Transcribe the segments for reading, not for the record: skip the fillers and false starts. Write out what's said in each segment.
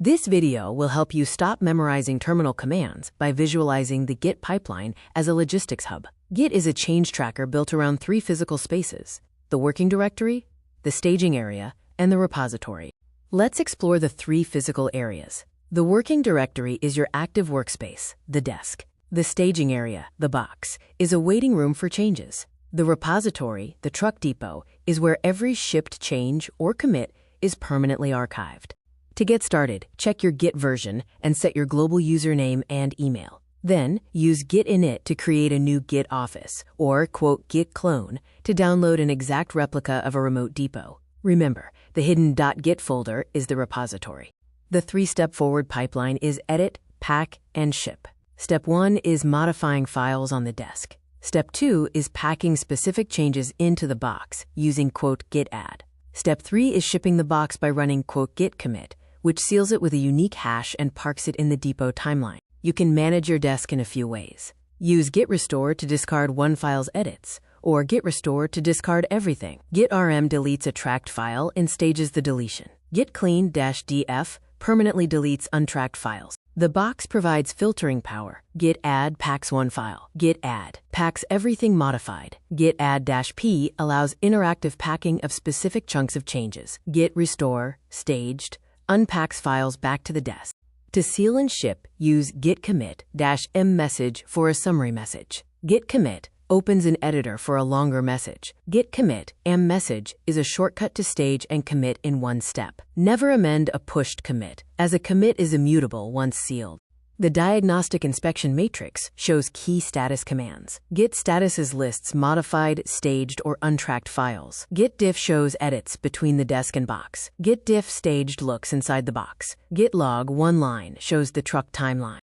This video will help you stop memorizing terminal commands by visualizing the Git pipeline as a logistics hub. Git is a change tracker built around three physical spaces: the working directory, the staging area, and the repository. Let's explore the three physical areas. The working directory is your active workspace, the desk. The staging area, the box, is a waiting room for changes. The repository, the truck depot, is where every shipped change or commit is permanently archived. To get started, check your Git version and set your global username and email. Then, use git init to create a new Git office, or "git clone," to download an exact replica of a remote depot. Remember, the hidden .git folder is the repository. The three-step forward pipeline is edit, pack, and ship. Step 1 is modifying files on the desk. Step 2 is packing specific changes into the box using "git add." Step 3 is shipping the box by running "git commit," which seals it with a unique hash and parks it in the depot timeline. You can manage your desk in a few ways. Use git restore to discard one file's edits, or git restore to discard everything. Git rm deletes a tracked file and stages the deletion. Git clean -df permanently deletes untracked files. The box provides filtering power. Git add packs one file. Git add packs everything modified. Git add-p allows interactive packing of specific chunks of changes. Git restore, staged, unpacks files back to the desk. To seal and ship, use git commit -m message for a summary message. Git commit opens an editor for a longer message. Git commit -m message is a shortcut to stage and commit in one step. Never amend a pushed commit, as a commit is immutable once sealed. The diagnostic inspection matrix shows key status commands. Git statuses lists modified, staged, or untracked files. Git diff shows edits between the desk and box. Git diff staged looks inside the box. Git log one line shows the truck timeline.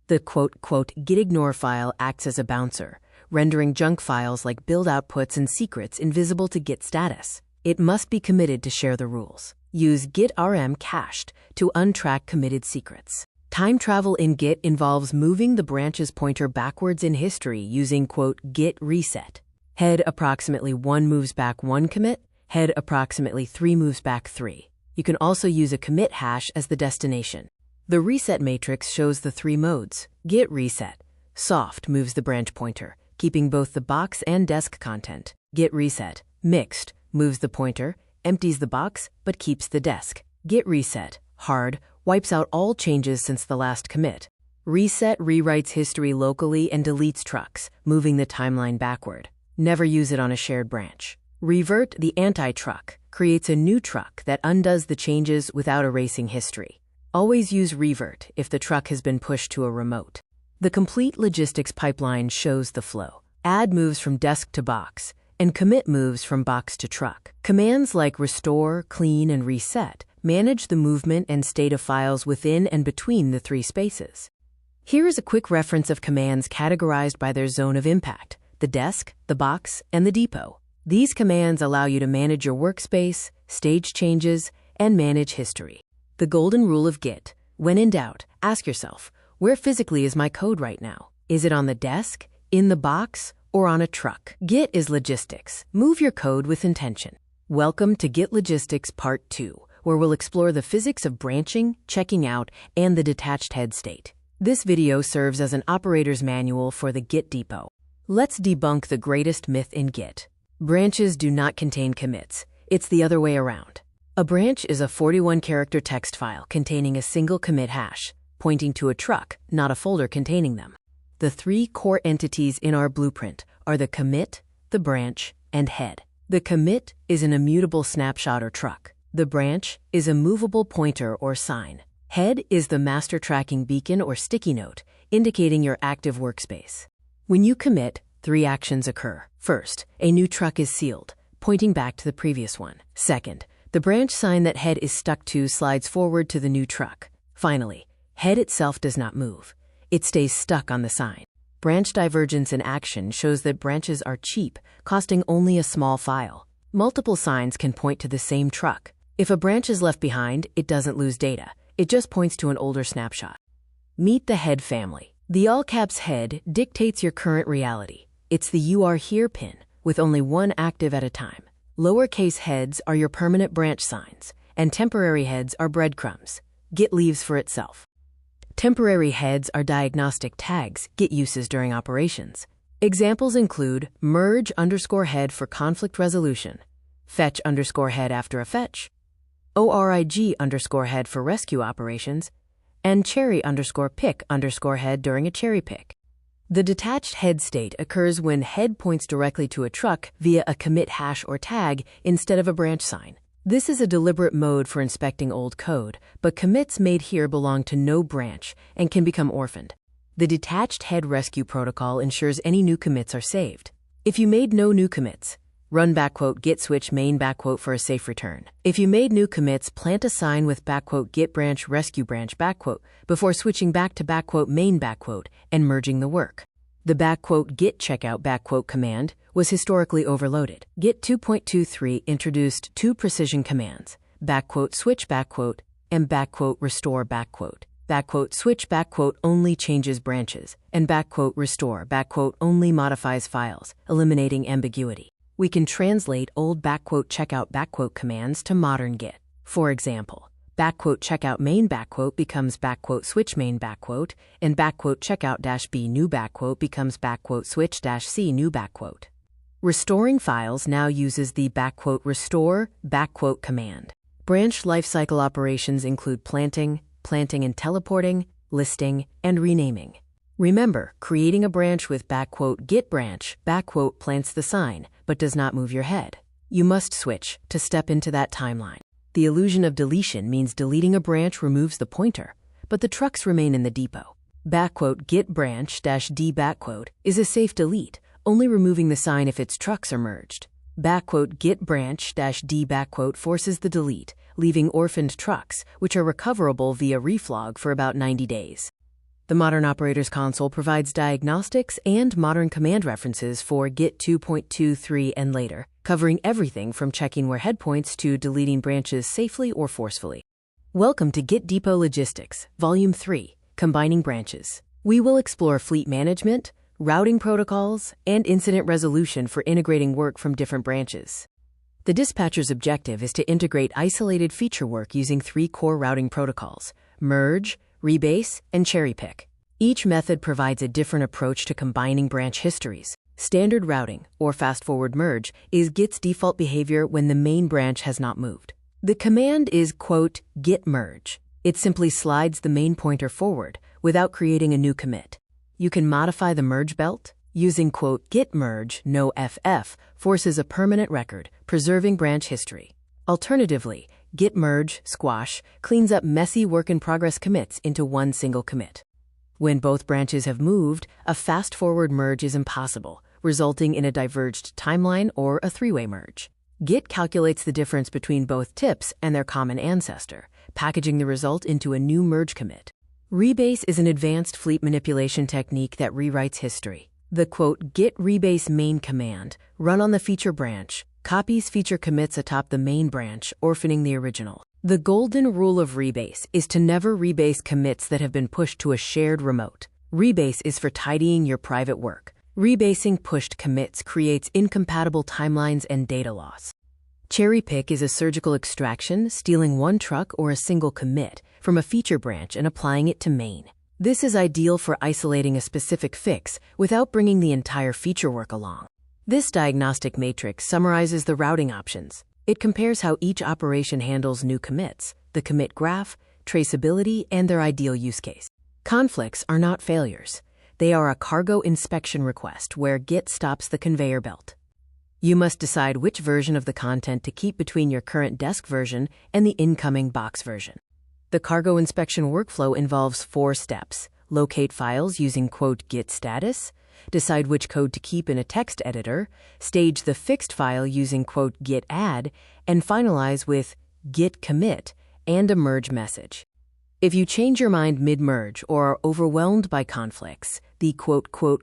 The "git ignore" file acts as a bouncer, rendering junk files like build outputs and secrets invisible to Git status. It must be committed to share the rules. Use git rm cached to untrack committed secrets. Time travel in Git involves moving the branch's pointer backwards in history using "git reset." Head approximately 1 moves back 1 commit, head approximately 3 moves back 3. You can also use a commit hash as the destination. The reset matrix shows the three modes. Git reset. Soft moves the branch pointer, keeping both the box and desk content. Git reset. Mixed moves the pointer, empties the box, but keeps the desk. Git reset. Hard wipes out all changes since the last commit. Reset rewrites history locally and deletes trucks, moving the timeline backward. Never use it on a shared branch. Revert, the anti-truck, creates a new truck that undoes the changes without erasing history. Always use revert if the truck has been pushed to a remote. The complete logistics pipeline shows the flow. Add moves from desk to box, and commit moves from box to truck. Commands like restore, clean, and reset manage the movement and state of files within and between the three spaces. Here is a quick reference of commands categorized by their zone of impact: the desk, the box, and the depot. These commands allow you to manage your workspace, stage changes, and manage history. The golden rule of Git: when in doubt, ask yourself, where physically is my code right now? Is it on the desk, in the box, or on a truck? Git is logistics. Move your code with intention. Welcome to Git Logistics Part 2, where we'll explore the physics of branching, checking out, and the detached head state. This video serves as an operator's manual for the Git depot. Let's debunk the greatest myth in Git. Branches do not contain commits. It's the other way around. A branch is a 41-character text file containing a single commit hash, pointing to a truck, not a folder containing them. The three core entities in our blueprint are the commit, the branch, and head. The commit is an immutable snapshot or truck. The branch is a movable pointer or sign. Head is the master tracking beacon or sticky note, indicating your active workspace. When you commit, three actions occur. First, a new truck is sealed, pointing back to the previous one. Second, the branch sign that head is stuck to slides forward to the new truck. Finally, head itself does not move. It stays stuck on the sign. Branch divergence in action shows that branches are cheap, costing only a small file. Multiple signs can point to the same truck. If a branch is left behind, it doesn't lose data. It just points to an older snapshot. Meet the head family. The all-caps head dictates your current reality. It's the "you are here" pin, with only one active at a time. Lowercase heads are your permanent branch signs, and temporary heads are breadcrumbs. Git leaves for itself. Temporary heads are diagnostic tags Git uses during operations. Examples include merge_head for conflict resolution, fetch_head after a fetch, org_head for rescue operations, and cherry_pick_head during a cherry pick. The detached head state occurs when head points directly to a truck via a commit hash or tag instead of a branch sign. This is a deliberate mode for inspecting old code, but commits made here belong to no branch and can become orphaned. The detached head rescue protocol ensures any new commits are saved. If you made no new commits, run _git switch main for a safe return. If you made new commits, plant a sign with _git branch rescue branch before switching back to main and merging the work. The --git checkout command was historically overloaded. Git 2.23 introduced two precision commands, --switch and --restore --switch only changes branches, and --restore only modifies files, eliminating ambiguity. We can translate old --checkout commands to modern Git. For example, --checkout main becomes --switch main and --checkout-b new becomes --switch-c new . Restoring files now uses the --restore command. Branch lifecycle operations include planting and teleporting, listing, and renaming. Remember, creating a branch with --git branch plants the sign, but does not move your head. You must switch to step into that timeline. The illusion of deletion means deleting a branch removes the pointer, but the trucks remain in the depot. --git branch-d is a safe delete, only removing the sign if its trucks are merged. --git branch-d forces the delete, leaving orphaned trucks, which are recoverable via reflog for about 90 days. The Modern Operators Console provides diagnostics and modern command references for Git 2.23 and later, covering everything from checking where head points to deleting branches safely or forcefully. Welcome to Git Depot Logistics, Volume 3, Combining Branches. We will explore fleet management, routing protocols, and incident resolution for integrating work from different branches. The dispatcher's objective is to integrate isolated feature work using 3 core routing protocols: merge, rebase, and cherry pick. Each method provides a different approach to combining branch histories. Standard routing, or fast-forward merge, is Git's default behavior when the main branch has not moved. The command is "git merge." It simply slides the main pointer forward without creating a new commit. You can modify the merge belt. Using "git merge no ff" forces a permanent record, preserving branch history. Alternatively, git merge squash cleans up messy work-in-progress commits into one single commit. When both branches have moved, a fast-forward merge is impossible, resulting in a diverged timeline or a three-way merge. Git calculates the difference between both tips and their common ancestor, packaging the result into a new merge commit. Rebase is an advanced fleet manipulation technique that rewrites history. The "git rebase main" command, run on the feature branch, copies feature commits atop the main branch, orphaning the original. The golden rule of rebase is to never rebase commits that have been pushed to a shared remote. Rebase is for tidying your private work. Rebasing pushed commits creates incompatible timelines and data loss. Cherry pick is a surgical extraction, stealing one truck or a single commit from a feature branch and applying it to main. This is ideal for isolating a specific fix without bringing the entire feature work along. This diagnostic matrix summarizes the routing options. It compares how each operation handles new commits, the commit graph, traceability, and their ideal use case. Conflicts are not failures. They are a cargo inspection request where Git stops the conveyor belt. You must decide which version of the content to keep between your current desk version and the incoming box version. The cargo inspection workflow involves 4 steps: locate files using "git status", decide which code to keep in a text editor, stage the fixed file using "git add", and finalize with "git commit" and a merge message. If you change your mind mid-merge or are overwhelmed by conflicts, the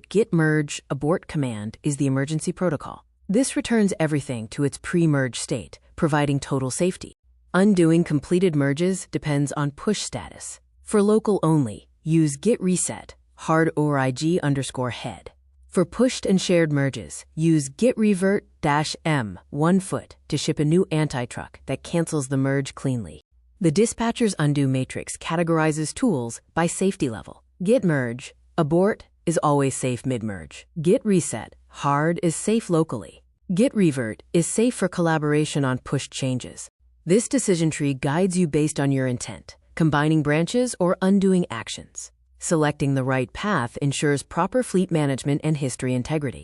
"git merge abort" command is the emergency protocol. This returns everything to its pre-merge state, providing total safety. Undoing completed merges depends on push status. For local only, use git reset hard org_head. For pushed and shared merges, use git revert -m 1 foot to ship a new anti-truck that cancels the merge cleanly. The dispatcher's undo matrix categorizes tools by safety level. Git merge, abort, is always safe mid-merge. Git reset, hard, is safe locally. Git revert is safe for collaboration on pushed changes. This decision tree guides you based on your intent, combining branches or undoing actions. Selecting the right path ensures proper fleet management and history integrity.